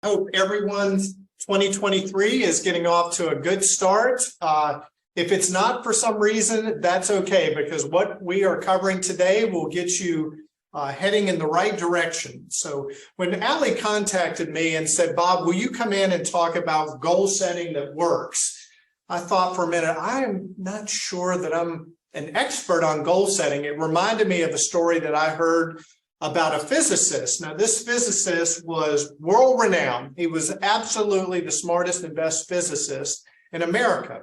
Hope everyone's 2023 is getting off to a good start. If it's not for some reason, that's okay, because what we are covering today will get you heading in the right direction. So when Allie contacted me and said, Bob, will you come in and talk about goal setting that works? I thought for a minute, I am not sure that I'm an expert on goal setting. It reminded me of a story that I heard about a physicist. Now, this physicist was world-renowned. He was absolutely the smartest and best physicist in America.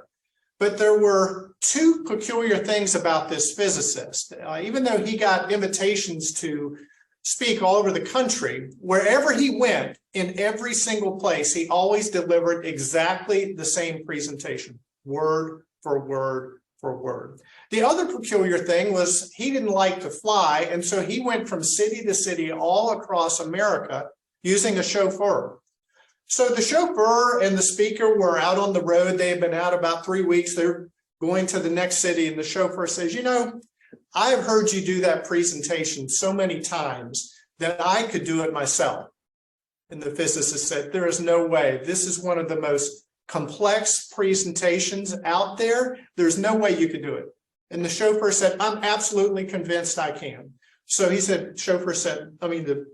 But there were two peculiar things about this physicist. Even though he got invitations to speak all over the country, wherever he went, in every single place, he always delivered exactly the same presentation, word for word for word. The other peculiar thing was he didn't like to fly, and so he went from city to city all across America using a chauffeur. So the chauffeur and the speaker were out on the road. They had been out about 3 weeks. They're going to the next city, and the chauffeur says, you know, I've heard you do that presentation so many times that I could do it myself. And the physicist said, there is no way. This is one of the most complex presentations out there. There's no way you could do it. And the chauffeur said, I'm absolutely convinced I can. So he said, the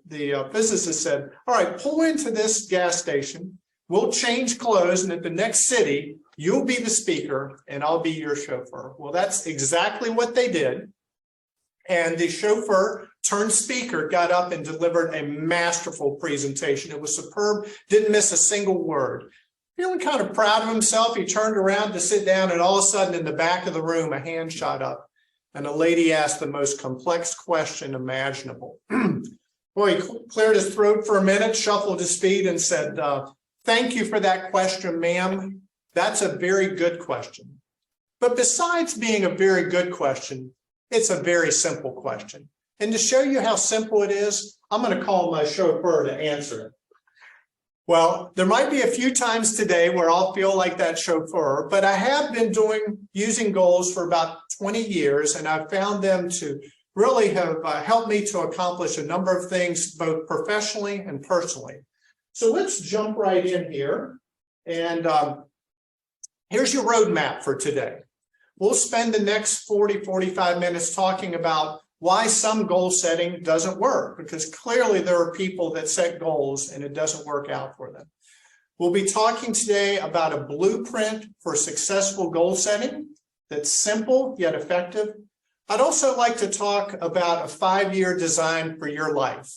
physicist said, all right, pull into this gas station. We'll change clothes. And at the next city, you'll be the speaker and I'll be your chauffeur. Well, that's exactly what they did. And the chauffeur turned speaker got up and delivered a masterful presentation. It was superb, didn't miss a single word. Feeling kind of proud of himself, he turned around to sit down, and all of a sudden in the back of the room, a hand shot up, and a lady asked the most complex question imaginable. Boy, he cleared his throat for a minute, shuffled his feet, and said, thank you for that question, ma'am. That's a very good question. But besides being a very good question, it's a very simple question. And to show you how simple it is, I'm going to call my chauffeur to answer it. Well, there might be a few times today where I'll feel like that chauffeur, but I have been using goals for about 20 years, and I've found them to really have helped me to accomplish a number of things, both professionally and personally. So let's jump right in here. And here's your roadmap for today. We'll spend the next 45 minutes talking about why some goal setting doesn't work, because clearly there are people that set goals and it doesn't work out for them. We'll be talking today about a blueprint for successful goal setting that's simple yet effective. I'd also like to talk about a 5-year design for your life.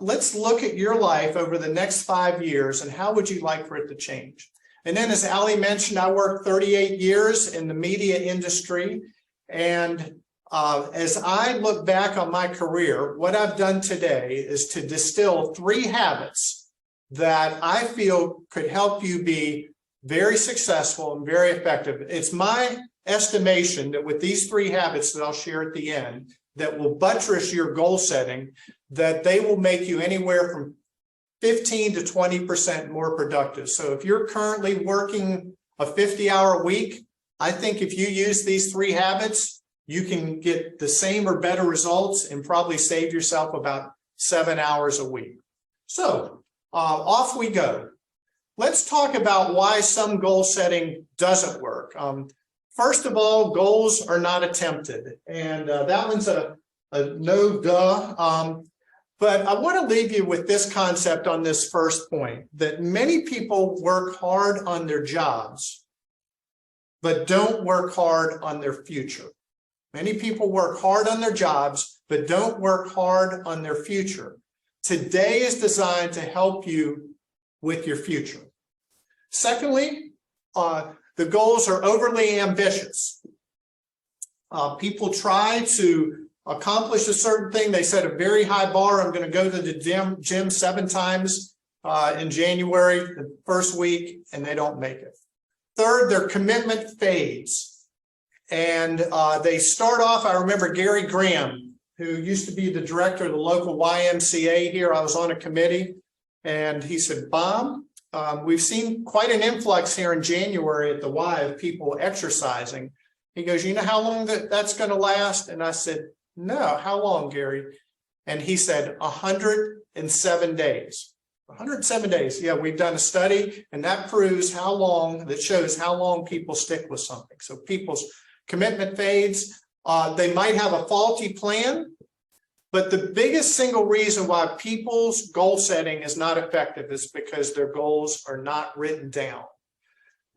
Let's look at your life over the next 5 years and how would you like for it to change? And then, as Allie mentioned, I worked 38 years in the media industry, and as I look back on my career, what I've done today is to distill 3 habits that I feel could help you be very successful and very effective. It's my estimation that with these 3 habits that I'll share at the end that will buttress your goal setting, that they will make you anywhere from 15 to 20% more productive. So if you're currently working a 50-hour week, I think if you use these 3 habits, you can get the same or better results and probably save yourself about 7 hours a week. So off we go. Let's talk about why some goal setting doesn't work. First of all, goals are not attempted. And that one's a no duh. But I want to leave you with this concept on this first point, that many people work hard on their jobs, but don't work hard on their future. Many people work hard on their jobs, but don't work hard on their future. Today is designed to help you with your future. Secondly, the goals are overly ambitious. People try to accomplish a certain thing. They set a very high bar. I'm going to go to the gym 7 times in January, the first week, and they don't make it. Third, their commitment fades. And they start off, I remember Gary Graham, who used to be the director of the local YMCA here. I was on a committee, and he said, Bob, we've seen quite an influx here in January at the Y of people exercising. He goes, you know how long that's going to last? And I said, no, how long, Gary? And he said, 107 days. 107 days. Yeah, we've done a study, and that proves that shows how long people stick with something. So people's commitment fades. They might have a faulty plan, but the biggest single reason why people's goal setting is not effective is because their goals are not written down.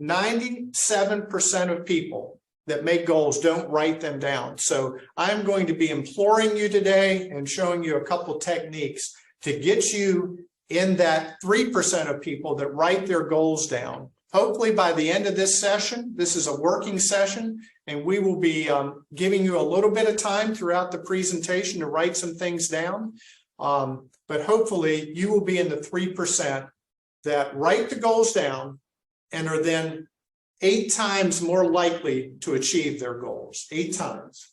97% of people that make goals don't write them down. So I'm going to be imploring you today and showing you a couple techniques to get you in that 3% of people that write their goals down. Hopefully by the end of this session, this is a working session, and we will be giving you a little bit of time throughout the presentation to write some things down. But hopefully you will be in the 3% that write the goals down and are then 8 times more likely to achieve their goals, 8 times.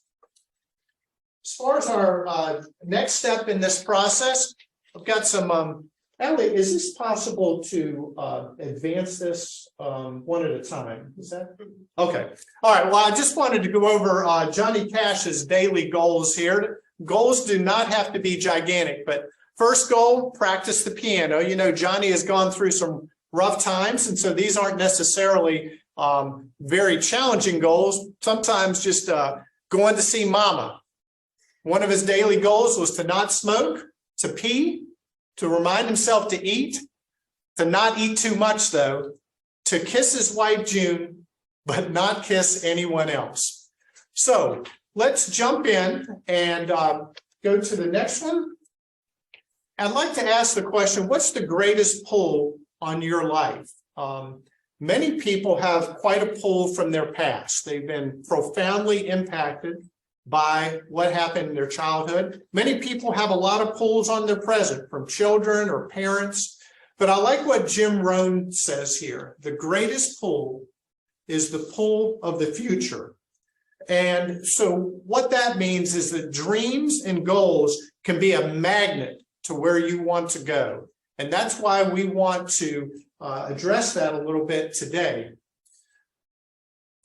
As far as our next step in this process, I've got some, Ellie, is this possible to advance this one at a time? Is that okay? All right, well, I just wanted to go over Johnny Cash's daily goals here. Goals do not have to be gigantic, but first goal, practice the piano. You know, Johnny has gone through some rough times, and so these aren't necessarily very challenging goals. Sometimes just going to see mama. One of his daily goals was to not smoke, to pee, to remind himself to eat, to not eat too much though, to kiss his wife June, but not kiss anyone else. So let's jump in and go to the next one. I'd like to ask the question, what's the greatest pull on your life? Many people have quite a pull from their past. They've been profoundly impacted by what happened in their childhood. Many people have a lot of pulls on their present from children or parents, but I like what Jim Rohn says here. The greatest pull is the pull of the future. And so what that means is that dreams and goals can be a magnet to where you want to go. And that's why we want to address that a little bit today.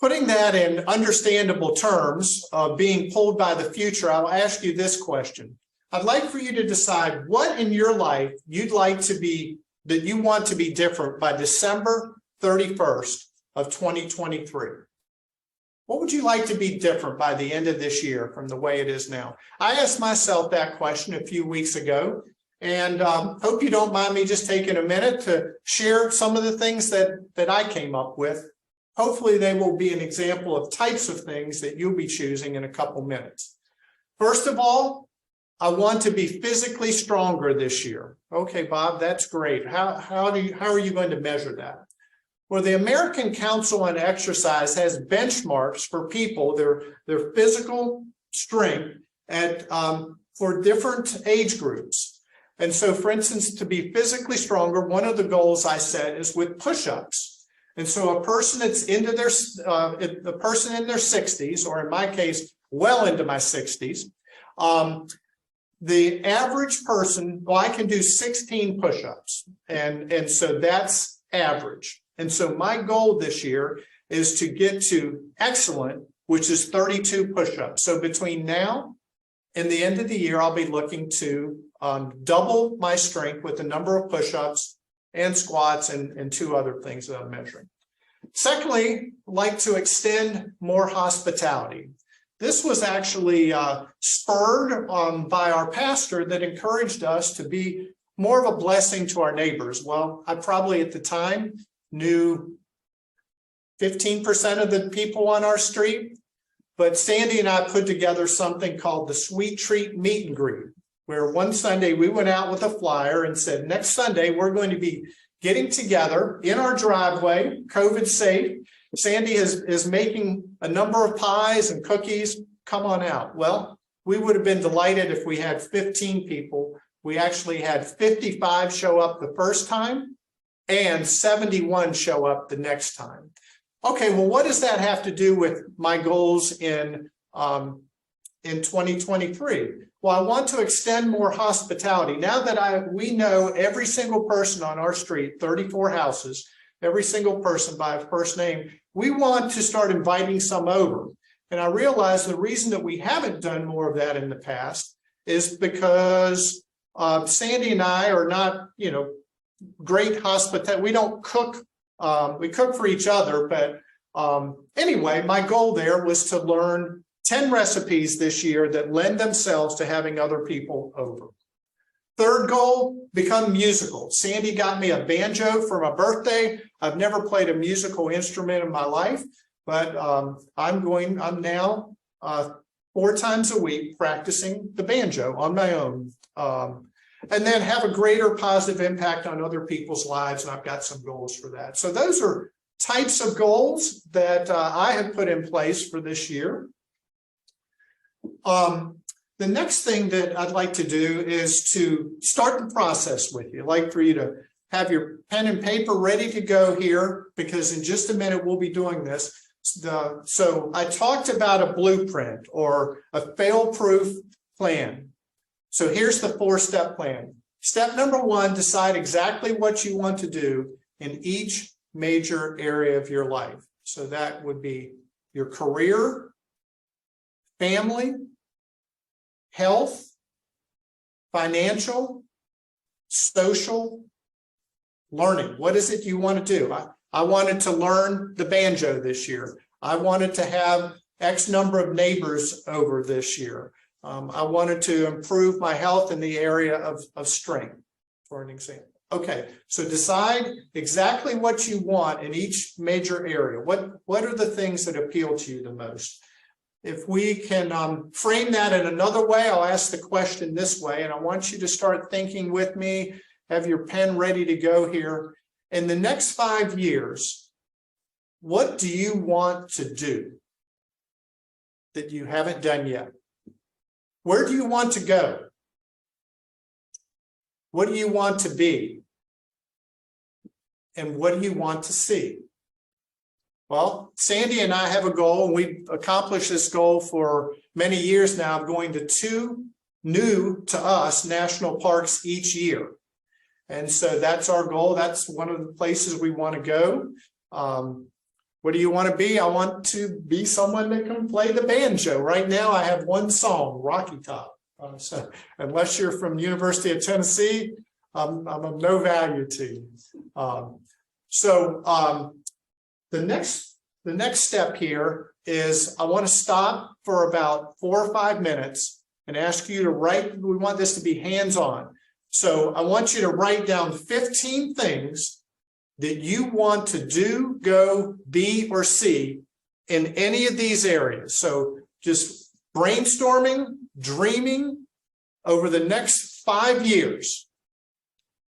Putting that in understandable terms of being pulled by the future, I'll ask you this question. I'd like for you to decide what in your life you'd like to be, that you want to be different by December 31st of 2023. What would you like to be different by the end of this year from the way it is now? I asked myself that question a few weeks ago, and hope you don't mind me just taking a minute to share some of the things that I came up with. Hopefully they will be an example of types of things that you'll be choosing in a couple minutes. First of all, I want to be physically stronger this year. Okay, Bob, that's great. How are you going to measure that? Well, the American Council on Exercise has benchmarks for people, their physical strength at for different age groups. And so, for instance, to be physically stronger, one of the goals I set is with push-ups. And so a person that's into their, a person in their 60s, or in my case, well into my 60s, the average person, well, I can do 16 push-ups. And so that's average. And so my goal this year is to get to excellent, which is 32 push-ups. So between now and the end of the year, I'll be looking to double my strength with the number of push-ups and squats and 2 other things that I'm measuring. Secondly, like to extend more hospitality. This was actually spurred by our pastor that encouraged us to be more of a blessing to our neighbors. Well, I probably at the time knew 15% of the people on our street, but Sandy and I put together something called the Sweet Treat Meet and Greet, where one Sunday we went out with a flyer and said, next Sunday we're going to be getting together in our driveway, COVID safe. Sandy is making a number of pies and cookies. Come on out. Well, we would have been delighted if we had 15 people. We actually had 55 show up the first time and 71 show up the next time. Okay, well, what does that have to do with my goals in 2023? Well, I want to extend more hospitality. Now that we know every single person on our street, 34 houses, every single person by first name, we want to start inviting some over. And I realize the reason that we haven't done more of that in the past is because Sandy and I are not, great hospitality. We don't cook, we cook for each other, but anyway, my goal there was to learn 10 recipes this year that lend themselves to having other people over. Third goal, become musical. Sandy got me a banjo for my birthday. I've never played a musical instrument in my life, but I'm now 4 times a week practicing the banjo on my own. And then have a greater positive impact on other people's lives. And I've got some goals for that. So those are types of goals that I have put in place for this year. The next thing that I'd like to do is to start the process with you. I'd like for you to have your pen and paper ready to go here, because in just a minute we'll be doing this. So I talked about a blueprint or a fail-proof plan. So here's the 4-step plan. Step number 1, decide exactly what you want to do in each major area of your life. So that would be your career, family, health, financial, social, learning. What is it you want to do? I wanted to learn the banjo this year. I wanted to have X number of neighbors over this year. I wanted to improve my health in the area of strength, for an example. Okay, so decide exactly what you want in each major area. What are the things that appeal to you the most? If we can frame that in another way, I'll ask the question this way, and I want you to start thinking with me, have your pen ready to go here. In the next 5 years, what do you want to do that you haven't done yet? Where do you want to go? What do you want to be? And what do you want to see? Well, Sandy and I have a goal, and we've accomplished this goal for many years now, of going to 2 new to us national parks each year. And so that's our goal. That's one of the places we want to go. What do you want to be? I want to be someone that can play the banjo. Right now, I have one song, Rocky Top. So unless you're from the University of Tennessee, I'm of no value to you. The next step here is I want to stop for about 4 or 5 minutes and ask you to write. We want this to be hands-on. So I want you to write down 15 things that you want to do, go, be, or see in any of these areas. So just brainstorming, dreaming over the next 5 years.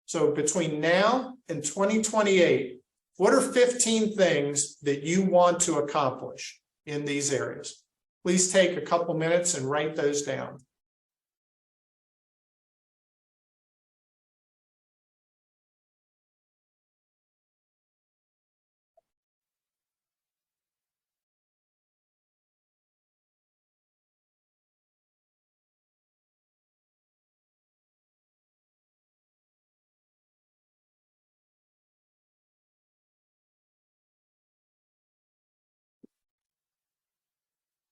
So between now and 2028, what are 15 things that you want to accomplish in these areas? Please take a couple minutes and write those down.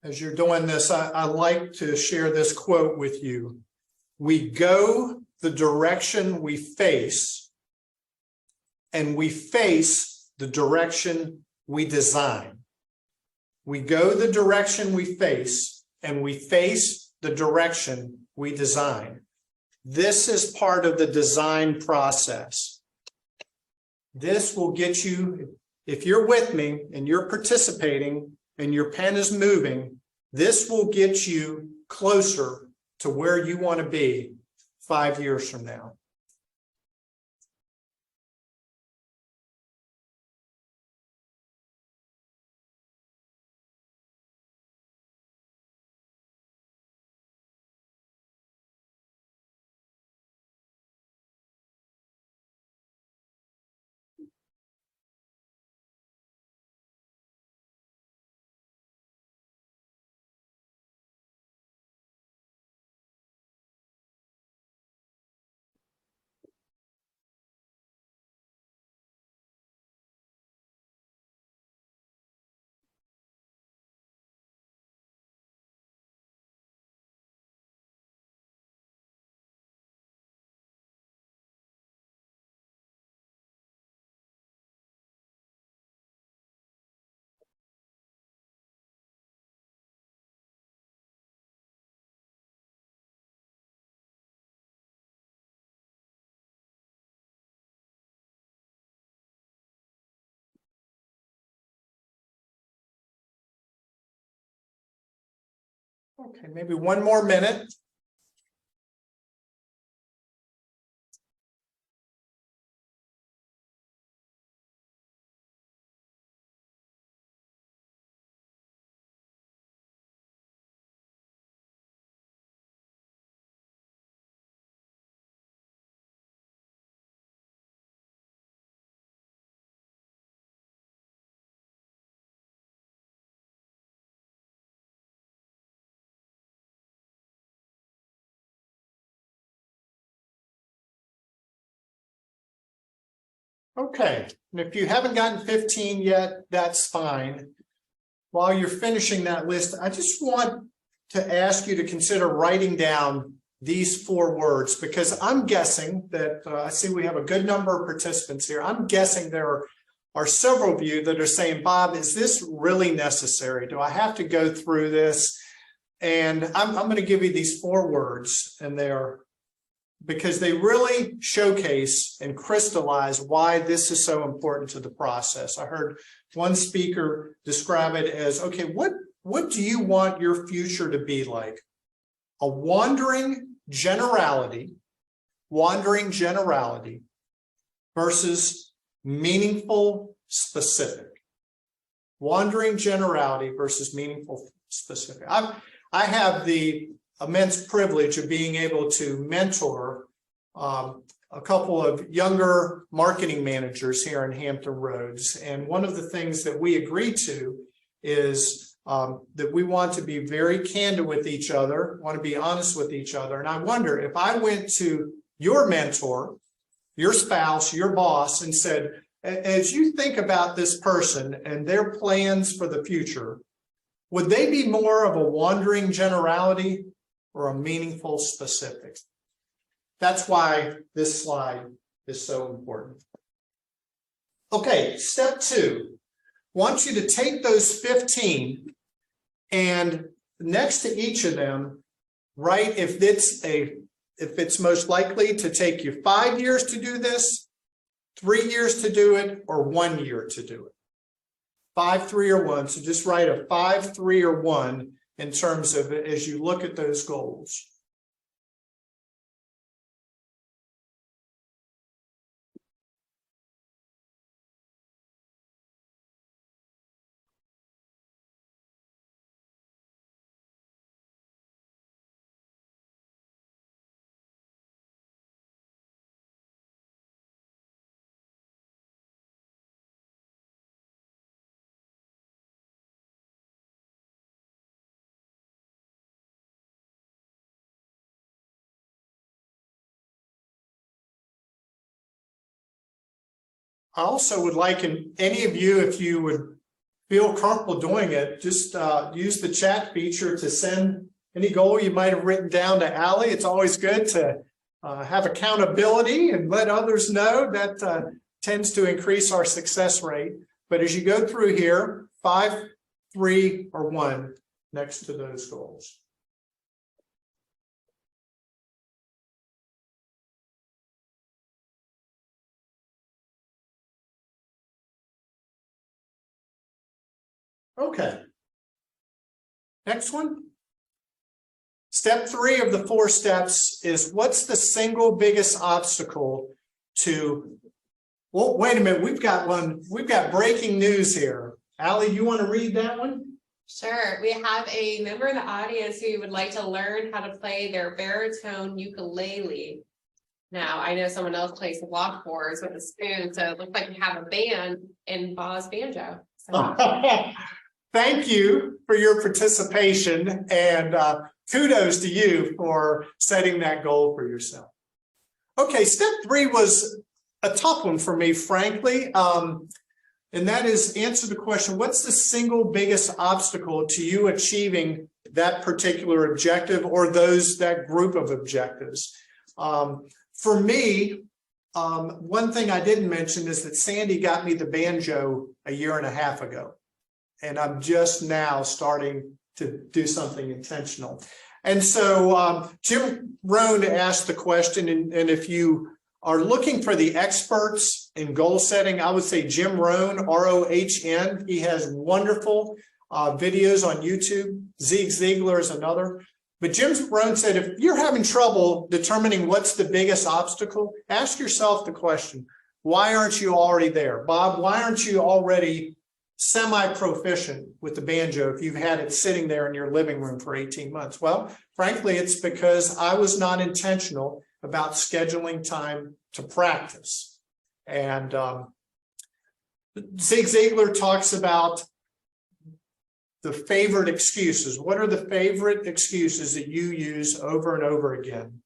As you're doing this, I like to share this quote with you. We go the direction we face, and we face the direction we design. We go the direction we face, and we face the direction we design. This is part of the design process. This will get you, if you're with me and you're participating, and your pen is moving, this will get you closer to where you want to be 5 years from now. Okay, maybe one more minute. Okay, and if you haven't gotten 15 yet, that's fine. While you're finishing that list, I just want to ask you to consider writing down these 4 words, because I'm guessing that I see we have a good number of participants here. I'm guessing there are several of you that are saying, Bob, is this really necessary? Do I have to go through this? And I'm going to give you these 4 words, and they're because they really showcase and crystallize why this is so important to the process. I heard one speaker describe it as, okay, what do you want your future to be like? A wandering generality versus meaningful specific. Wandering generality versus meaningful specific. I have the immense privilege of being able to mentor a couple of younger marketing managers here in Hampton Roads. And one of the things that we agreed to is that we want to be very candid with each other, want to be honest with each other. And I wonder if I went to your mentor, your spouse, your boss, and said, as you think about this person and their plans for the future, would they be more of a wandering generality or a meaningful specific? That's why this slide is so important. Okay, step 2. I want you to take those 15 and next to each of them, write if it's most likely to take you 5 years to do this, 3 years to do it, or 1 year to do it. 5, 3, or 1. So just write a 5, 3, or 1 in terms of it as you look at those goals. I also would like any of you, if you would feel comfortable doing it, just use the chat feature to send any goal you might have written down to Allie. It's always good to have accountability and let others know. That tends to increase our success rate. But as you go through here, 5, 3, or 1 next to those goals. Okay. Next one. Step 3 of the 4 steps is, what's the single biggest obstacle to, well, wait a minute, we've got breaking news here. Allie, you want to read that one? Sure. We have a member in the audience who would like to learn how to play their baritone ukulele. Now, I know someone else plays the block fours with a spoon, so it looks like you have a band in Bob's banjo. So. Thank you for your participation, and kudos to you for setting that goal for yourself. Okay, step 3 was a tough one for me, frankly, and that is answer the question, what's the single biggest obstacle to you achieving that particular objective or that group of objectives? For me, one thing I didn't mention is that Sandy got me the banjo a year and a half ago. And I'm just now starting to do something intentional. And so Jim Rohn asked the question, and if you are looking for the experts in goal setting, I would say Jim Rohn, R-O-H-N. He has wonderful videos on YouTube. Zig Ziglar is another. But Jim Rohn said, if you're having trouble determining what's the biggest obstacle, ask yourself the question, why aren't you already there? Bob, why aren't you already semi-proficient with the banjo if you've had it sitting there in your living room for 18 months? Well, frankly, it's because I was not intentional about scheduling time to practice. And Zig Ziglar talks about the favorite excuses. What are the favorite excuses that you use over and over again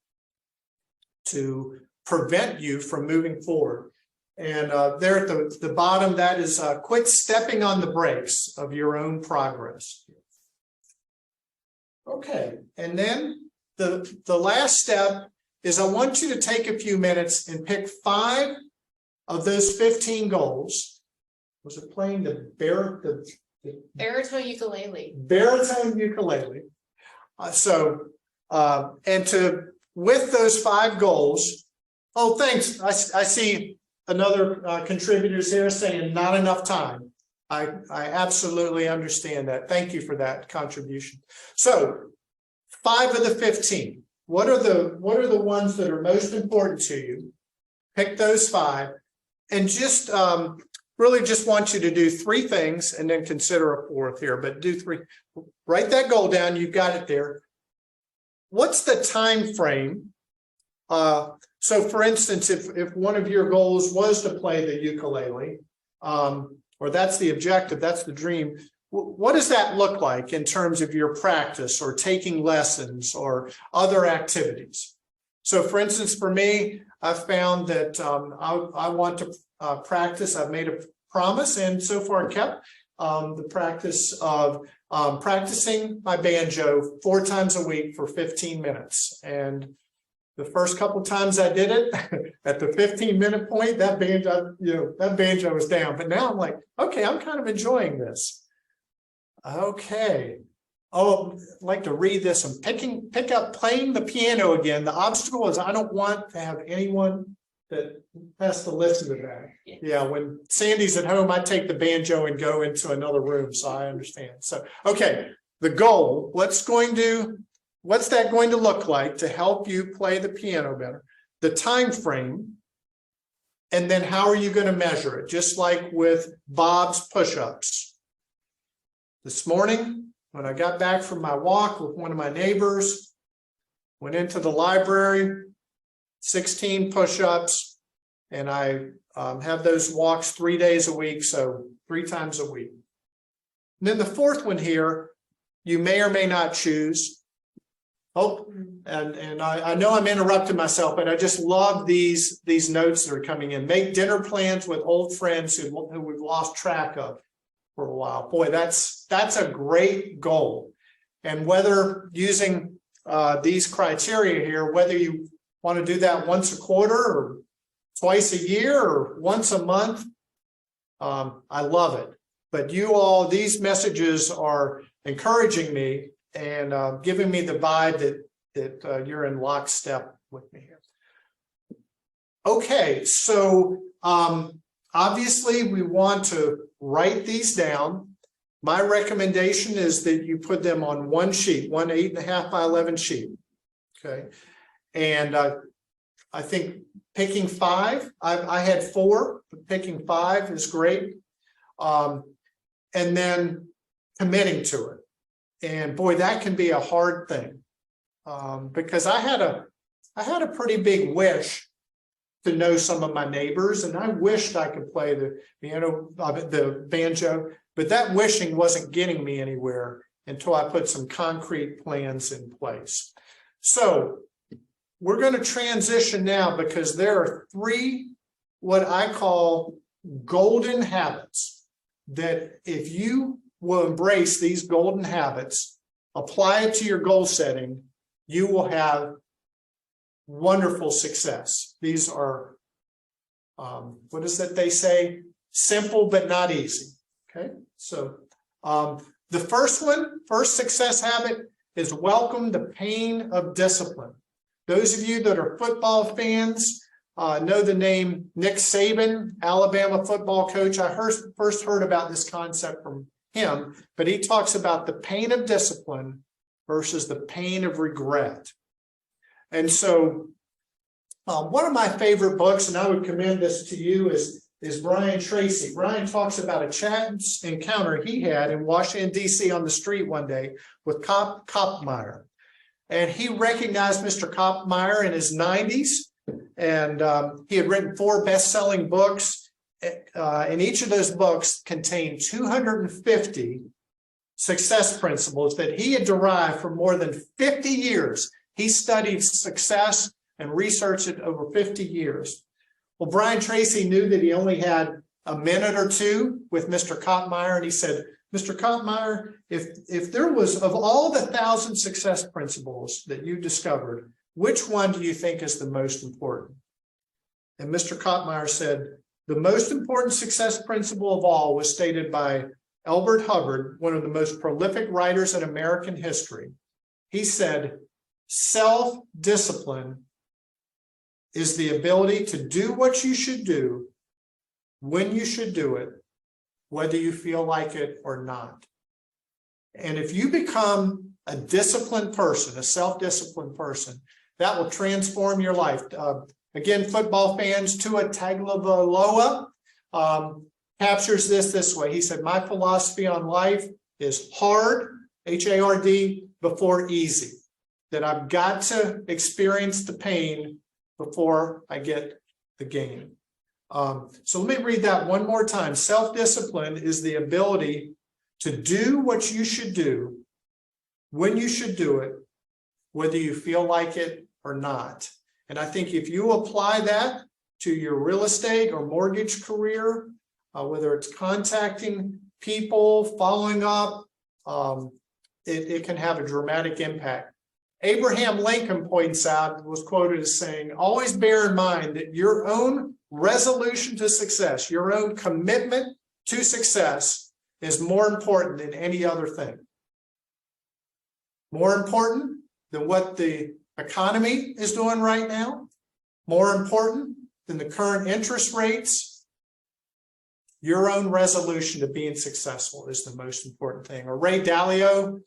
to prevent you from moving forward? And there at the bottom, that is quit stepping on the brakes of your own progress. Okay, and then the last step is I want you to take a few minutes and pick 5 of those 15 goals. Was it playing the baritone ukulele? Baritone ukulele. With those 5 goals. Oh, thanks. I see another contributors here saying not enough time. I absolutely understand that. Thank you for that contribution. So 5 of the 15. What are the ones that are most important to you? Pick those 5 and just really just want you to do 3 things and then consider a 4th here, but do 3. Write that goal down. You've got it there. What's the time frame? So for instance, if one of your goals was to play the ukulele, or that's the objective, that's the dream, what does that look like in terms of your practice or taking lessons or other activities? So for instance, for me, I've found that I want to practice. I've made a promise and so far kept the practice of practicing my banjo 4 times a week for 15 minutes. And the first couple times I did it, at the 15-minute point, that banjo was down. But now I'm like, okay, I'm kind of enjoying this. Okay. Oh, I'd like to read this. I'm pick up playing the piano again. The obstacle is I don't want to have anyone that has to listen to that. Yeah, when Sandy's at home, I take the banjo and go into another room, so I understand. So, okay, the goal, what's that going to look like to help you play the piano better? The time frame, and then how are you going to measure it? Just like with Bob's push-ups. This morning, when I got back from my walk with one of my neighbors, went into the library, 16 push-ups, and I have those walks 3 days a week, so 3 times a week. And then the 4th one here, you may or may not choose. Oh, and I know I'm interrupting myself, but I just love these notes that are coming in. Make dinner plans with old friends who we've lost track of for a while. Boy, that's a great goal. And whether using these criteria here, whether you want to do that once a quarter or twice a year or once a month, I love it. But you all, these messages are encouraging me and giving me the vibe that you're in lockstep with me here. Okay, so obviously we want to write these down. My recommendation is that you put them on one sheet, one 8.5 by 11 sheet. Okay, and I think picking 5, I had 4, but picking 5 is great. And then committing to it. And boy, that can be a hard thing because I had a pretty big wish to know some of my neighbors, and I wished I could play the banjo, but that wishing wasn't getting me anywhere until I put some concrete plans in place. So we're going to transition now because there are 3 what I call golden habits that if you will embrace these golden habits, apply it to your goal setting, you will have wonderful success. These are, what is that they say? Simple but not easy. Okay, so the first success habit is welcome the pain of discipline. Those of you that are football fans know the name Nick Saban, Alabama football coach. I first heard about this concept from him, but he talks about the pain of discipline versus the pain of regret. And so one of my favorite books, and I would commend this to you, is Brian Tracy. Brian talks about a chance encounter he had in Washington, D.C. on the street one day with Kopmeyer. And he recognized Mr. Kopmeyer in his 90s, and he had written 4 best-selling books. And each of those books contained 250 success principles that he had derived from more than 50 years. He studied success and researched it over 50 years. Well, Brian Tracy knew that he only had a minute or two with Mr. Kopmeyer, and he said, Mr. Kopmeyer, if there was, of all the 1,000 success principles that you discovered, which one do you think is the most important? And Mr. Kopmeyer said, the most important success principle of all was stated by Elbert Hubbard, one of the most prolific writers in American history. He said, self-discipline is the ability to do what you should do, when you should do it, whether you feel like it or not. And if you become a disciplined person, a self-disciplined person, that will transform your life. Again, football fans, Tua Tagovailoa captures this way. He said, my philosophy on life is hard, H-A-R-D, before easy. That I've got to experience the pain before I get the gain. So let me read that one more time. Self-discipline is the ability to do what you should do, when you should do it, whether you feel like it or not. And I think if you apply that to your real estate or mortgage career, whether it's contacting people, following up, it can have a dramatic impact. Abraham Lincoln points out, was quoted as saying, always bear in mind that your own resolution to success, your own commitment to success is more important than any other thing. More important than what the economy is doing right now, more important than the current interest rates. Your own resolution to being successful is the most important thing. Or Ray Dalio,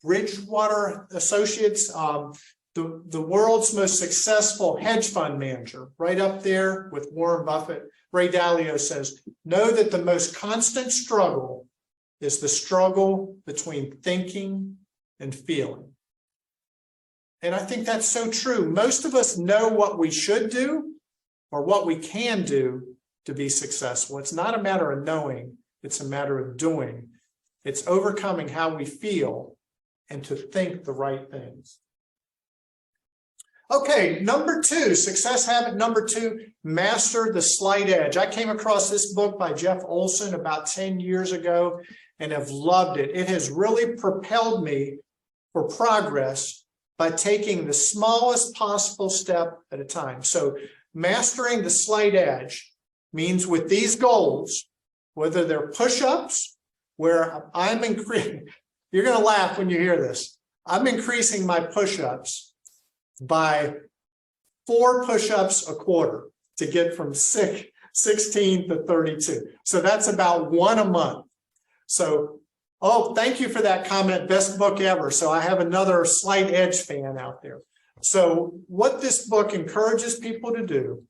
Bridgewater Associates, the world's most successful hedge fund manager, right up there with Warren Buffett. Ray Dalio says, know that the most constant struggle is the struggle between thinking and feeling. And I think that's so true. Most of us know what we should do or what we can do to be successful. It's not a matter of knowing, it's a matter of doing. It's overcoming how we feel and to think the right things. Okay, number 2, success habit number 2, master the slight edge. I came across this book by Jeff Olson about 10 years ago and have loved it. It has really propelled me for progress by taking the smallest possible step at a time. So mastering the slight edge means with these goals, whether they're push-ups, where I'm increasing, you're going to laugh when you hear this. I'm increasing my push-ups by 4 push-ups a quarter to get from 16 to 32. So that's about 1 a month. So, oh, thank you for that comment. Best book ever. So I have another slight edge fan out there. So what this book encourages people to do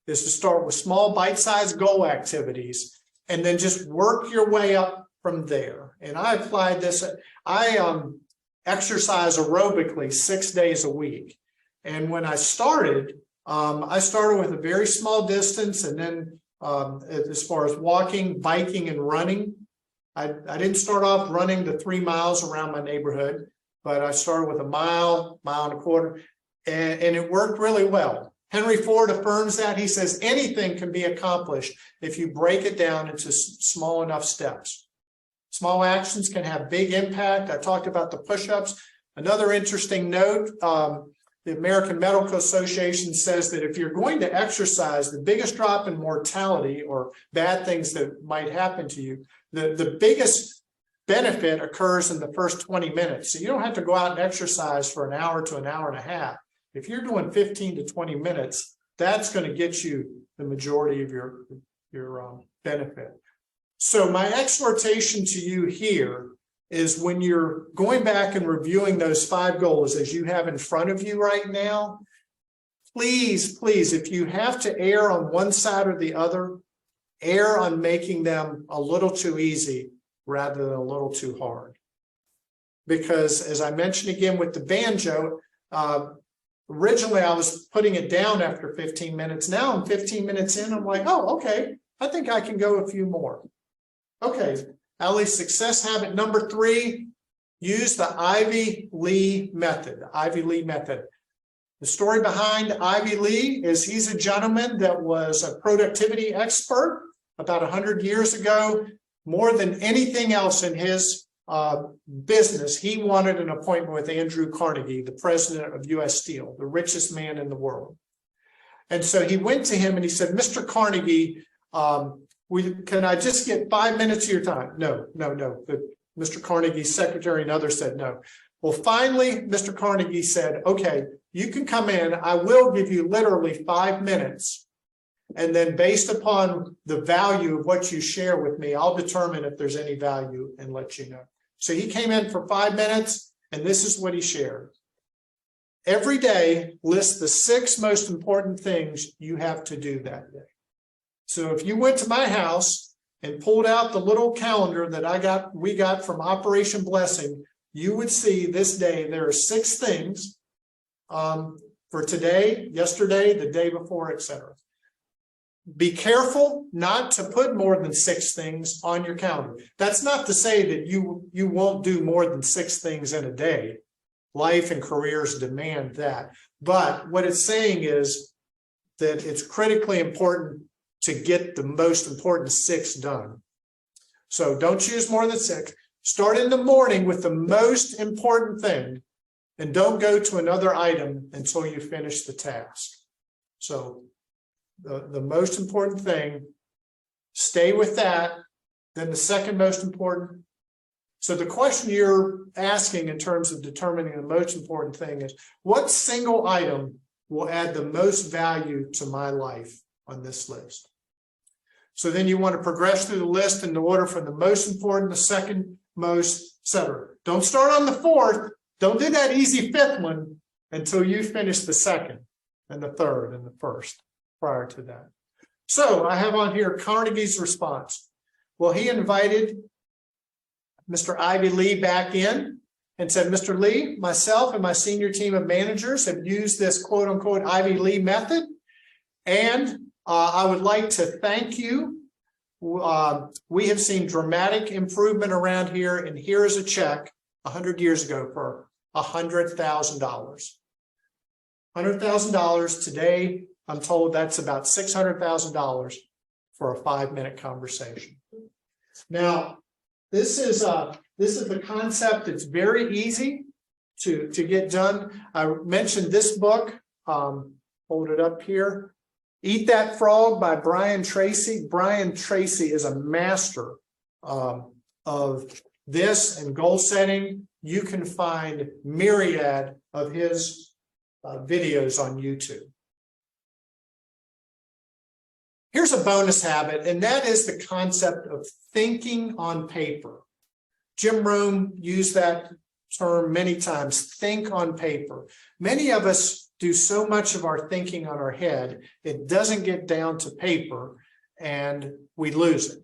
is to start with small bite-sized goal activities and then just work your way up from there. And I applied this. I exercise aerobically 6 days a week. And when I started with a very small distance, and then as far as walking, biking, and running, I didn't start off running the 3 miles around my neighborhood, but I started with a mile, mile and a quarter, and it worked really well. Henry Ford affirms that. He says anything can be accomplished if you break it down into small enough steps. Small actions can have big impact. I talked about the push-ups. Another interesting note, the American Medical Association says that if you're going to exercise, the biggest drop in mortality or bad things that might happen to you, the biggest benefit occurs in the first 20 minutes. So you don't have to go out and exercise for an hour to an hour and a half. If you're doing 15 to 20 minutes, that's going to get you the majority of your benefit. So my exhortation to you here is when you're going back and reviewing those 5 goals as you have in front of you right now, please, please, if you have to err on one side or the other, err on making them a little too easy rather than a little too hard. Because as I mentioned again with the banjo, originally I was putting it down after 15 minutes. Now I'm 15 minutes in, I'm like, oh, okay, I think I can go a few more. Okay, Allie's success habit number 3, use the Ivy Lee method. The Ivy Lee method. The story behind Ivy Lee is he's a gentleman that was a productivity expert about 100 years ago. More than anything else in his business, he wanted an appointment with Andrew Carnegie, the president of U.S. Steel, the richest man in the world. And so he went to him and he said, Mr. Carnegie, can I just get 5 minutes of your time? No. Mr. Carnegie's secretary and others said no. Well, finally, Mr. Carnegie said, okay, you can come in. I will give you literally 5 minutes. And then based upon the value of what you share with me, I'll determine if there's any value and let you know. So he came in for 5 minutes, and this is what he shared. Every day, list the 6 most important things you have to do that day. So if you went to my house and pulled out the little calendar that we got from Operation Blessing, you would see this day there are 6 things for today, yesterday, the day before, etc. Be careful not to put more than 6 things on your calendar. That's not to say that you won't do more than 6 things in a day. Life and careers demand that. But what it's saying is that it's critically important to get the most important 6 done. So don't choose more than 6. Start in the morning with the most important thing, and don't go to another item until you finish the task. So the most important thing, stay with that. Then the second most important. So the question you're asking in terms of determining the most important thing is, what single item will add the most value to my life on this list? So then you want to progress through the list in the order from the most important, the second most, etc. Don't start on the 4th. Don't do that easy 5th one until you finish the 2nd and the 3rd and the 1st prior to that. So I have on here Carnegie's response. Well, he invited Mr. Ivy Lee back in and said, Mr. Lee, myself and my senior team of managers have used this quote unquote Ivy Lee method. And I would like to thank you. We have seen dramatic improvement around here. And here is a check 100 years ago for $100,000. $100,000 today. I'm told that's about $600,000 for a 5-minute conversation. Now, this is the concept. It's very easy to get done. I mentioned this book. Hold it up here. Eat That Frog by Brian Tracy. Brian Tracy is a master of this and goal setting. You can find myriad of his videos on YouTube. Here's a bonus habit, and that is the concept of thinking on paper. Jim Rohn used that term many times, think on paper. Many of us do so much of our thinking on our head, it doesn't get down to paper and we lose it.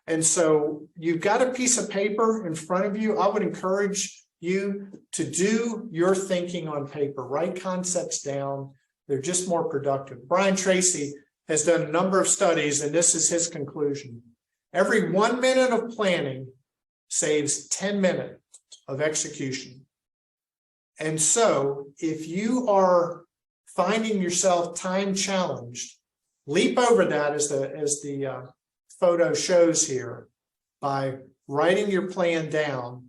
And so you've got a piece of paper in front of you. I would encourage you to do your thinking on paper, write concepts down. They're just more productive. Brian Tracy has done a number of studies, and this is his conclusion. Every 1 minute of planning saves 10 minutes of execution. And so if you are finding yourself time challenged, leap over that as the photo shows here. By writing your plan down,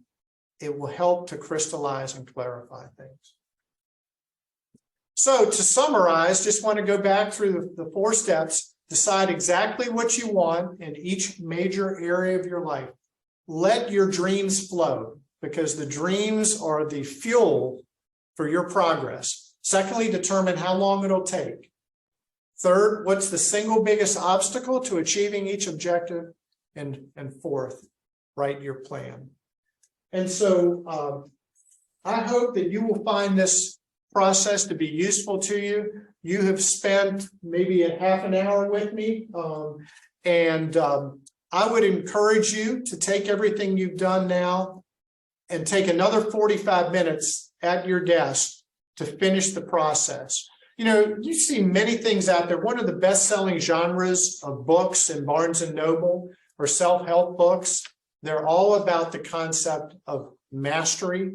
it will help to crystallize and clarify things. So to summarize, just want to go back through the 4 steps. Decide exactly what you want in each major area of your life. Let your dreams flow, because the dreams are the fuel for your progress. Secondly, determine how long it'll take. Third, what's the single biggest obstacle to achieving each objective? and forth, write your plan. And so I hope that you will find this process to be useful to you. You have spent maybe a half an hour with me, and I would encourage you to take everything you've done now and take another 45 minutes at your desk to finish the process. You know, you see many things out there. One of the best-selling genres of books in Barnes and Noble are self-help books. They're all about the concept of mastery.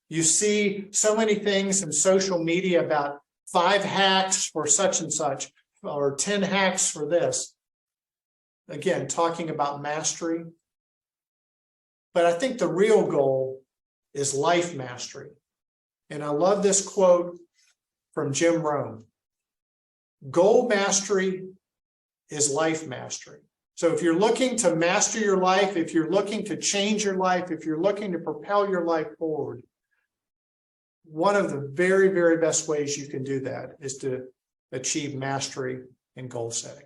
You see so many things in social media about 5 hacks for such and such, or 10 hacks for this. Again, talking about mastery. But I think the real goal is life mastery. And I love this quote from Jim Rohn. Goal mastery is life mastery. So if you're looking to master your life, if you're looking to change your life, if you're looking to propel your life forward, one of the very, very best ways you can do that is to achieve mastery in goal setting.